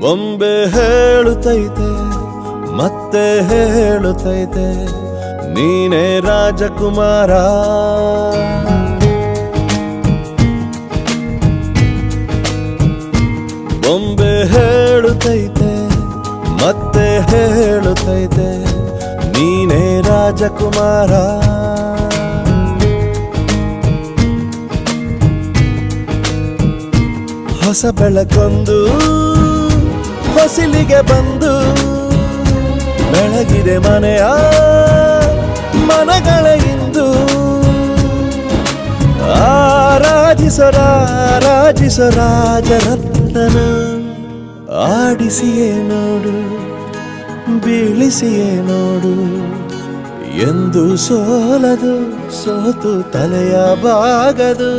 ಬೊಂಬೆ ಹೇಳುತ್ತೈತೆ ಮತ್ತೆ ಹೇಳುತ್ತೈತೆ ನೀನೇ ರಾಜಕುಮಾರ. ಬೊಂಬೆ ಹೇಳುತ್ತೈತೆ ಮತ್ತೆ ಹೇಳುತ್ತೈತೆ ನೀನೇ ರಾಜಕುಮಾರ. ಹೊಸ ಬೆಳಕೊಂದು ಹೊಸಿಲಿಗೆ ಬಂದು ಬೆಳಗಿದೆ ಮನೆಯ ಮನಗಳ ಇಂದು. ಆರಾಧಿಸೋ ರಾಜರತ್ನನ ಆಡಿಸಿಯೇ ನೋಡು ಬೀಳಿಸಿಯೇ ನೋಡು ಎಂದು ಸೋಲದು ಸೋತು ತಲೆಯ ಬಾಗದು.